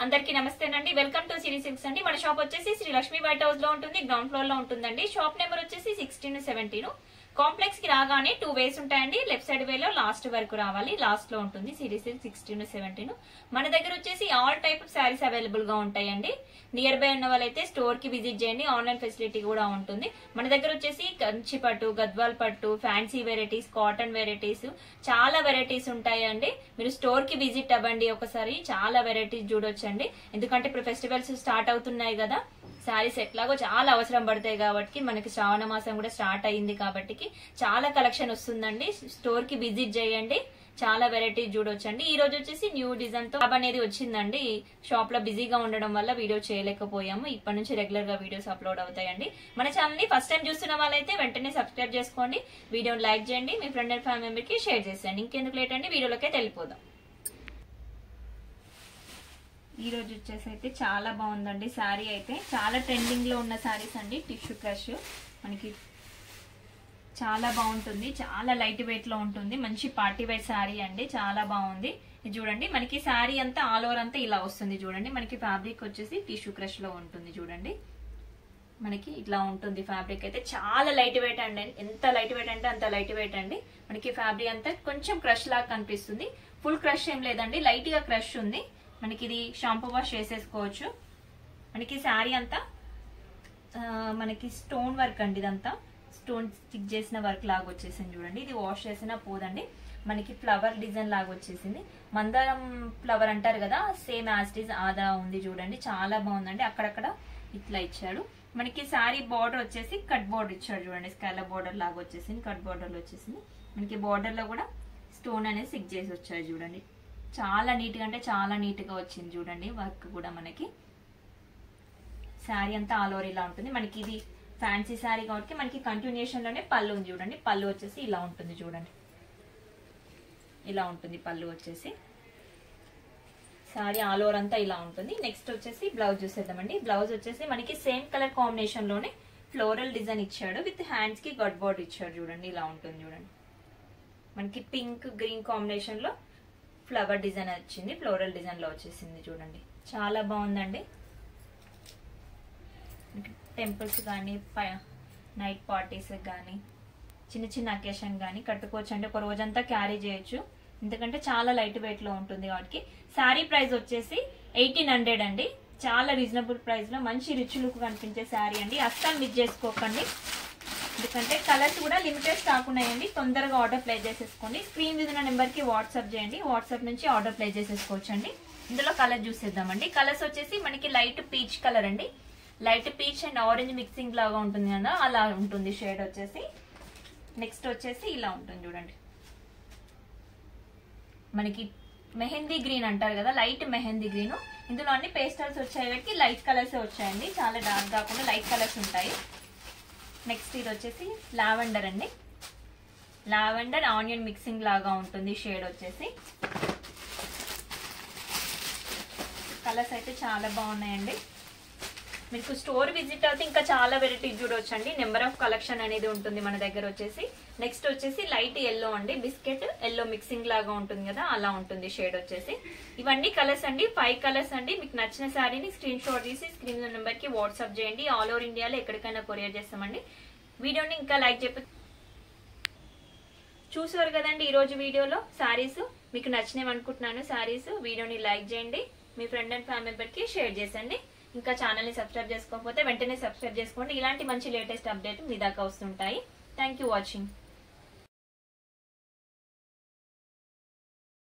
అందరికీ నమస్తేనండి. Welcome to Siri silks అండి. మన షాప్ వచ్చేసి శ్రీ లక్ష్మీ వైట్ హౌస్ లో ఉంటుంది, గ్రౌండ్ ఫ్లోర్ లో ఉంటుందండి. షాప్ నెంబర్ వచ్చేసి 16-17. కాంప్లెక్స్ కి రాగానే 2 వేస్ ఉంటాయండి. లెఫ్ట్ సైడ్ వేలో లాస్ట్ వరకు రావాలి, లాస్ట్ లో ఉంటుంది సిరీ సిల్క్ 16-17. మన దగ్గర వచ్చేసి all type of saris available గా ఉంటాయండి. నియర్ బై ఉన్న వాళ్ళైతే స్టోర్ కి విజిట్ చేయండి, ఆన్లైన్ ఫెసిలిటీ కూడా ఉంటుంది. మన దగ్గర వచ్చేసి కంచి పట్టు, గద్వాల్ పట్టు, ఫ్యాన్సీ వెరైటీస్, కాటన్ వెరైటీస్, చాలా వెరైటీస్ ఉంటాయండి. మీరు స్టోర్ కి విజిట్ అవ్వండి ఒకసారి, చాలా వెరైటీస్ చూడొచ్చండి. ఎందుకంటే ఇప్పుడు ఫెస్టివల్స్ స్టార్ట్ అవుతున్నాయి కదా, శారీస్ ఎట్లాగో చాలా అవసరం పడతాయి కాబట్టి, మనకి శ్రావణ మాసం కూడా స్టార్ట్ అయింది కాబట్టి చాలా కలెక్షన్ వస్తుందండి. స్టోర్ కి విజిట్ చేయండి, చాలా వెరైటీస్ చూడొచ్చండి. ఈ రోజు వచ్చేసి న్యూ డిజైన్ తో అనేది వచ్చిందండి. షాప్ లో బిజీగా ఉండడం వల్ల వీడియో చేయలేకపోయాము. ఇప్పటి నుంచి రెగ్యులర్ గా వీడియోస్ అప్లోడ్ అవుతాయండి. మన ఛానల్ ని ఫస్ట్ టైం చూస్తున్న వాళ్ళైతే వెంటనే సబ్స్క్రైబ్ చేసుకోండి, వీడియోని లైక్ చేయండి, మీ ఫ్రెండ్ అండ్ ఫ్యామిలీ మెంబర్ కి షేర్ చేసేయండి. ఇంకెందుకు లేట్ అండి, వీడియోలోకి వెళ్ళిపోదాం. ఈ రోజు వచ్చేసి అయితే చాలా బాగుందండి శారీ. అయితే చాలా ట్రెండింగ్ లో ఉన్న శారీస్ అండి. టిష్యూ క్రష్ మనకి చాలా బాగుంటుంది, చాలా లైట్ వెయిట్ లో ఉంటుంది. మంచి పార్టీ వేర్ శారీ అండి, చాలా బాగుంది. ఇది చూడండి, మనకి శారీ అంతా ఆల్ ఓవర్ అంతా ఇలా వస్తుంది. చూడండి, మనకి ఫ్యాబ్రిక్ వచ్చేసి టిష్యూ క్రష్ లో ఉంటుంది. చూడండి, మనకి ఇట్లా ఉంటుంది ఫ్యాబ్రిక్. అయితే చాలా లైట్ వెయిట్ అండి, ఎంత లైట్ వెయిట్ అంటే అంత లైట్ వెయిట్ అండి. మనకి ఫ్యాబ్రిక్ అంతా కొంచెం క్రష్ లాగా కనిపిస్తుంది. ఫుల్ క్రష్ ఏం లేదండి, లైట్ గా క్రష్ ఉంది. మనకి ఇది షాంపూ వాష్ చేసేసుకోవచ్చు. మనకి శారీ అంతా మనకి స్టోన్ వర్క్ అండి, ఇదంతా స్టోన్ స్టిక్ చేసిన వర్క్ లాగా వచ్చేసింది. చూడండి, ఇది వాష్ చేసినా పోదండి. మనకి ఫ్లవర్ డిజైన్ లాగా వచ్చేసింది. మందారం ఫ్లవర్ అంటారు కదా, సేమ్ యాజ్ ఇట్ ఈజ్ ఆదా ఉంది. చూడండి, చాలా బాగుందండి. అక్కడక్కడ ఇట్లా ఇచ్చాడు. మనకి శారీ బార్డర్ వచ్చేసి కట్ బార్డర్ ఇచ్చాడు. చూడండి, స్కాలప్ బార్డర్ లాగా వచ్చేసింది, కట్ బార్డర్ లో వచ్చేసింది. మనకి బార్డర్ లో కూడా స్టోన్ అనేది స్టిక్ చేసి వచ్చాయి. చూడండి, చాలా నీట్ గా అంటే చాలా నీట్ గా వచ్చింది. చూడండి, వర్క్ కూడా మనకి శారీ అంతా ఆల్ ఓవర్ ఇలా ఉంటుంది. మనకి ఇది ఫ్యాన్సీ శారీ కాబట్టి మనకి కంటిన్యూషన్ లోనే పళ్ళు ఉంది. చూడండి, పళ్ళు వచ్చేసి ఇలా ఉంటుంది. చూడండి, ఇలా ఉంటుంది పళ్ళు వచ్చేసి. శారీ ఆల్ ఓవర్ అంతా ఇలా ఉంటుంది. నెక్స్ట్ వచ్చేసి బ్లౌజ్ చూసేద్దామండి. బ్లౌజ్ వచ్చేసి మనకి సేమ్ కలర్ కాంబినేషన్ లోనే ఫ్లోరల్ డిజైన్ ఇచ్చాడు, విత్ హ్యాండ్స్ కి గట్ బోర్డ్ ఇచ్చాడు. చూడండి, ఇలా ఉంటుంది. చూడండి, మనకి పింక్ గ్రీన్ కాంబినేషన్ లో ఫ్లవర్ డిజైన్ వచ్చింది, ఫ్లోరల్ డిజైన్ లో వచ్చేసింది. చూడండి, చాలా బాగుందండి. టెంపుల్స్ కానీ, నైట్ పార్టీస్ కానీ, చిన్న చిన్న అకేషన్ కానీ కట్టుకోవచ్చు అండి. ఒక రోజంతా క్యారీ చేయొచ్చు, ఎందుకంటే చాలా లైట్ వెయిట్ లో ఉంటుంది కాబట్టి. శారీ ప్రైస్ వచ్చేసి 1800 అండి. చాలా రీజనబుల్ ప్రైస్ లో మంచి రిచ్ లుక్ కనిపించే శారీ అండి. అస్సలు మిస్ చేసుకోకండి, ఎందుకంటే కలర్స్ కూడా లిమిటెడ్ స్టాక్ ఉన్నాయండి. తొందరగా ఆర్డర్ ప్లేస్ చేసేసుకోండి. స్క్రీన్ మీద ఉన్న నెంబర్ కి వాట్సాప్ చేయండి, వాట్సాప్ నుంచి ఆర్డర్ ప్లేస్ చేసేసుకోవచ్చు అండి. ఇందులో కలర్ చూసేద్దామండి. కలర్స్ వచ్చేసి మనకి లైట్ పీచ్ కలర్ అండి. Light peach and orange mixing లాగా ఉంటుంది కదా, అలా ఉంటుంది షేడ్ వచ్చేసి. నెక్స్ట్ వచ్చేసి ఇలా ఉంటుంది. చూడండి, మనకి మెహందీ గ్రీన్ అంటారు కదా, లైట్ మెహందీ గ్రీన్. ఇందులో అన్ని పేస్టల్స్ వచ్చాయి కాబట్టి లైట్ కలర్స్ వచ్చాయండి, చాలా డార్క్ కాకుండా లైట్ కలర్స్ ఉంటాయి. నెక్స్ట్ ఇది వచ్చేసి లావెండర్ అండి. లావెండర్ ఆనియన్ మిక్సింగ్ లాగా ఉంటుంది షేడ్ వచ్చేసి. కలర్స్ అయితే చాలా బాగున్నాయండి. మీకు స్టోర్ విజిట్ అయితే ఇంకా చాలా వెరైటీస్ చూడవచ్చు అండి. నెంబర్ ఆఫ్ కలెక్షన్ అనేది ఉంటుంది మన దగ్గర వచ్చేసి. నెక్స్ట్ వచ్చేసి లైట్ ఎల్లో అండి, బిస్కెట్ ఎల్లో మిక్సింగ్ లాగా ఉంటుంది కదా, అలా ఉంటుంది షేడ్ వచ్చేసి. ఇవన్నీ కలర్స్ అండి, 5 కలర్స్ అండి. మీకు నచ్చిన శారీని స్క్రీన్ షాట్ తీసి స్క్రీన్ నెంబర్ కి వాట్సాప్ చేయండి. ఆల్ ఓవర్ ఇండియాలో ఎక్కడికైనా కొరియర్ చేస్తామండి. వీడియోని ఇంకా లైక్ చెప్పి చూసారు కదండి. ఈ రోజు వీడియోలో శారీస్ మీకు నచ్చినవి అనుకుంటున్నాను. శారీస్ వీడియోని లైక్ చేయండి, మీ ఫ్రెండ్ అండ్ ఫ్యామిలీ మెంబర్ కి షేర్ చేసండి. ఇంకా ఛానల్ ని సబ్స్క్రైబ్ చేసుకోకపోతే వెంటనే సబ్స్క్రైబ్ చేసుకోండి. ఇలాంటి మంచి లేటెస్ట్ అప్డేట్ మీ దాకా వస్తుంటాయి. Thank you watching.